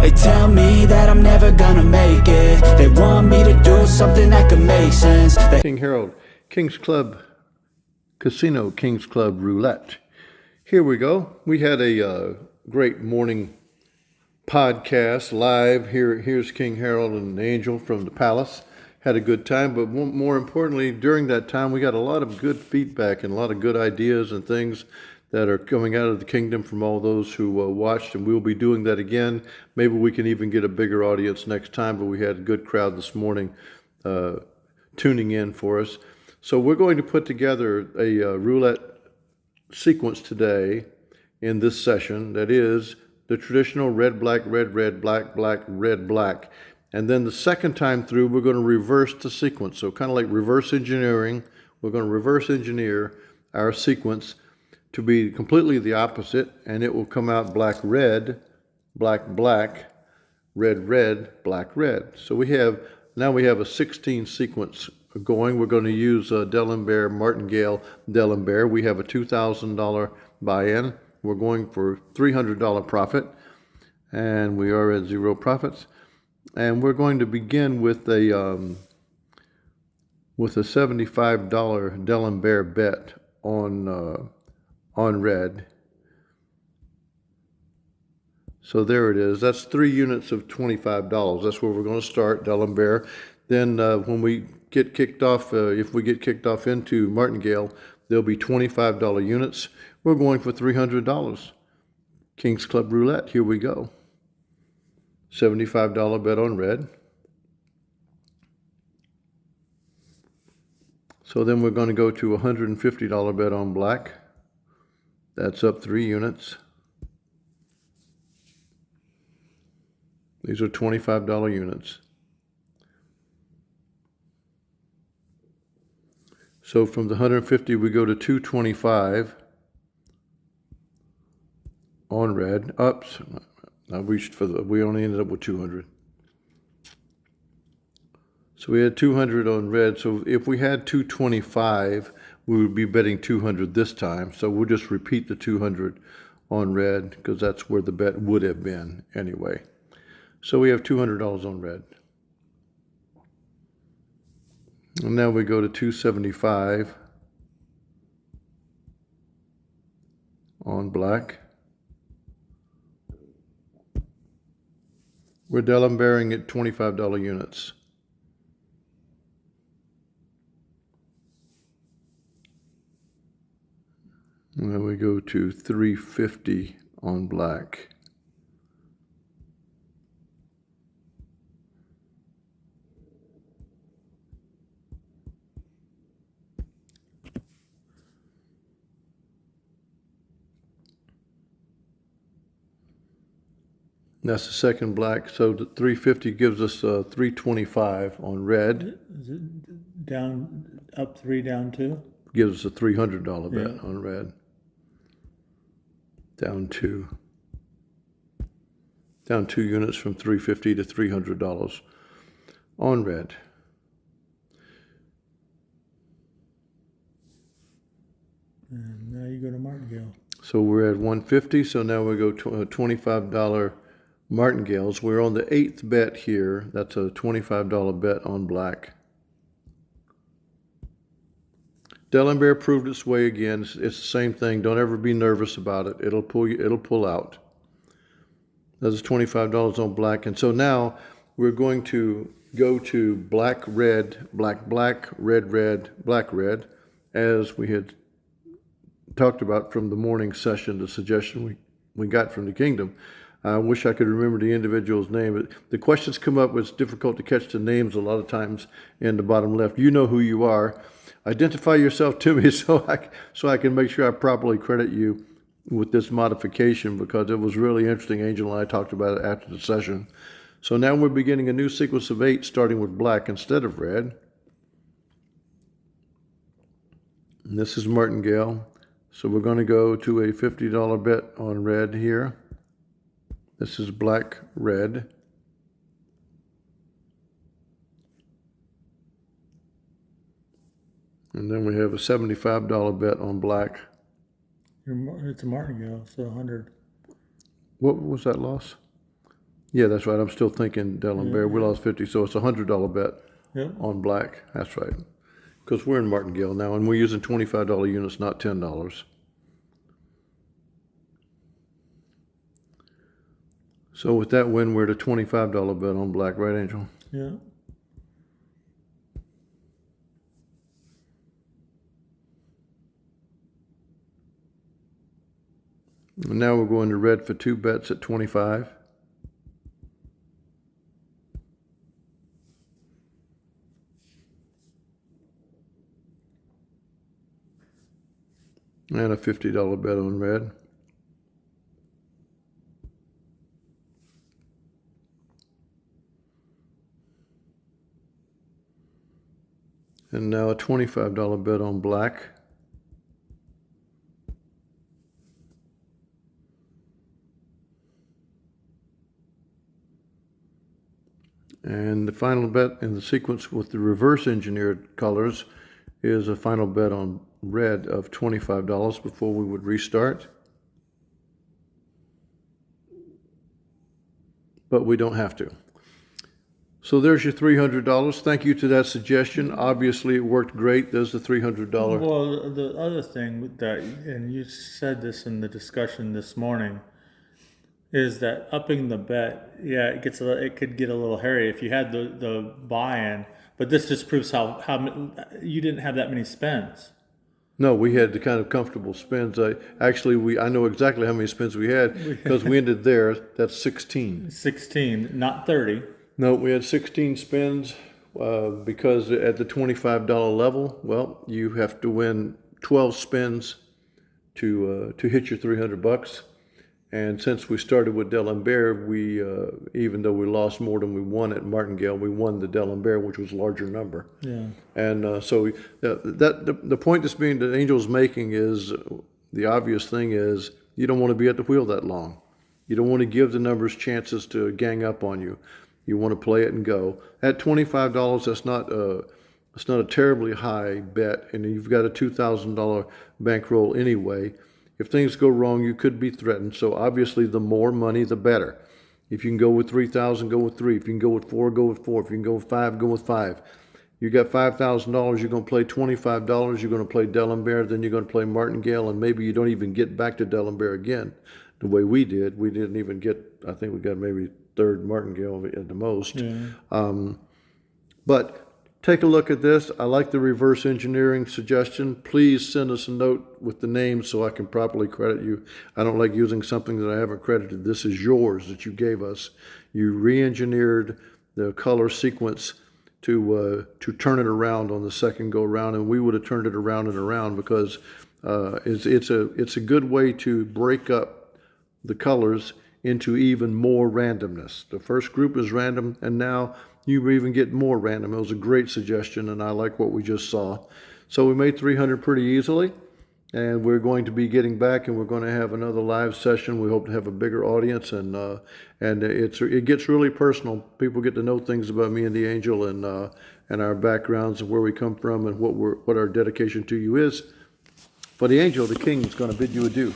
They tell me that I'm never gonna make it. They want me to do something that could make sense. King Harold, King's Club Casino, King's Club Roulette. Here we go. We had a great morning podcast live. Here's King Harold and Angel from the palace. Had a good time, but more importantly, during that time, we got a lot of good feedback and a lot of good ideas and things that are coming out of the kingdom from all those who watched, and we'll be doing that again. Maybe we can even get a bigger audience next time, but we had a good crowd this morning tuning in for us. So we're going to put together a roulette sequence today in this session that is the traditional red, black, black, black, red, black. And then the second time through, we're going to reverse the sequence. So kind of like reverse engineering, we're going to reverse engineer our sequence to be completely the opposite, and it will come out black, red, black, red, black, red. So now we have a 16 sequence going. We're going to use D'Alembert, Martingale D'Alembert. We have a $2,000 buy-in. We're going for $300 profit, and we are at zero profits. And we're going to begin with a $75 D'Alembert bet on red. So there it is. That's 3 units of $25. That's where we're going to start, D'Alembert. Then when we get kicked off, if we get kicked off into Martingale, there'll be $25 units. We're going for $300. King's Club Roulette. Here we go. $75 bet on red. So then we're going to go to a $150 bet on black. That's up 3 units. These are $25 units. So from the 150 we go to 225 on red. Ups. I reached for we only ended up with 200. So we had 200 on red. So if we had 225, we would be betting 200 this time. So we'll just repeat the 200 on red because that's where the bet would have been anyway. So we have $200 on red. And now we go to 275 on black. We're D'Alemberting at $25 units. And then we go to 350 on black. That's the second black. So the 350 gives us 325 on red. Is it down, up 3, down 2? Gives us a $300 bet on red. Down 2. Down 2 units from $350 to $300 on red. And now you go to Martingale. So we're at 150. So now we go to a $25 Martingales. We're on the 8th bet here. That's a $25 bet on black. D'Alembert proved its way again. It's the same thing. Don't ever be nervous about it. It'll pull out. That's $25 on black. And so now we're going to go to black, red, red, black, red, as we had talked about from the morning session, the suggestion we got from the kingdom. I wish I could remember the individual's name. But the questions come up, it's difficult to catch the names a lot of times in the bottom left. You know who you are. Identify yourself to me so I can make sure I properly credit you with this modification, because it was really interesting. Angel and I talked about it after the session. So now we're beginning a new sequence of 8, starting with black instead of red. And this is Martingale. So we're going to go to a $50 bet on red here. This is black, red. And then we have a $75 bet on black. It's a martingale, so 100. What was that loss? Yeah, that's right. I'm still thinking D'Alembert. We lost 50, so it's a $100 bet Yep. on black. That's right. Because we're in Martingale now, and we're using $25 units, not $10. So with that win, we're at a $25 bet on black, right, Angel? Yeah. And now we're going to red for 2 bets at 25. And a $50 bet on red. And now a $25 bet on black. And the final bet in the sequence with the reverse engineered colors is a final bet on red of $25 before we would restart. But we don't have to. So there's your $300. Thank you to that suggestion. Obviously, it worked great. There's the $300. Well, the other thing with that, and you said this in the discussion this morning, is that upping the bet, yeah, it could get a little hairy if you had the buy-in, but this just proves how you didn't have that many spins. No, we had the kind of comfortable spins. I know exactly how many spins we had because we ended there. That's 16. 16, not 30. No, we had 16 spins because at the $25 level, well, you have to win 12 spins to hit your $300. And since we started with D'Alembert, we even though we lost more than we won at Martingale, we won the D'Alembert, which was a larger number. Yeah. And so the point that's being that Angel's making is the obvious thing is you don't want to be at the wheel that long. You don't want to give the numbers chances to gang up on you. You want to play it and go. At $25, that's not a terribly high bet, and you've got a $2,000 bankroll anyway. If things go wrong, you could be threatened. So obviously, the more money, the better. If you can go with 3,000, go with 3. If you can go with 4, go with 4. If you can go with 5, go with 5. You got $5,000. You're going to play $25. You're going to play D'Alembert. Then you're going to play Martingale, and maybe you don't even get back to D'Alembert again. The way we did, we didn't even get. I think we got maybe third Martingale at the most. Yeah. But take a look at this. I like the reverse engineering suggestion. Please send us a note with the names so I can properly credit you. I don't like using something that I haven't credited. This is yours that you gave us. You re-engineered the color sequence to turn it around on the second go around, and we would have turned it around and around because it's a good way to break up the colors into even more randomness. The first group is random, and now you even get more random. It was a great suggestion, and I like what we just saw. So we made 300 pretty easily, and we're going to be getting back, and we're going to have another live session. We hope to have a bigger audience, and it gets really personal. People get to know things about me and the Angel, and our backgrounds and where we come from, and what our dedication to you is. For the Angel, the King is going to bid you adieu.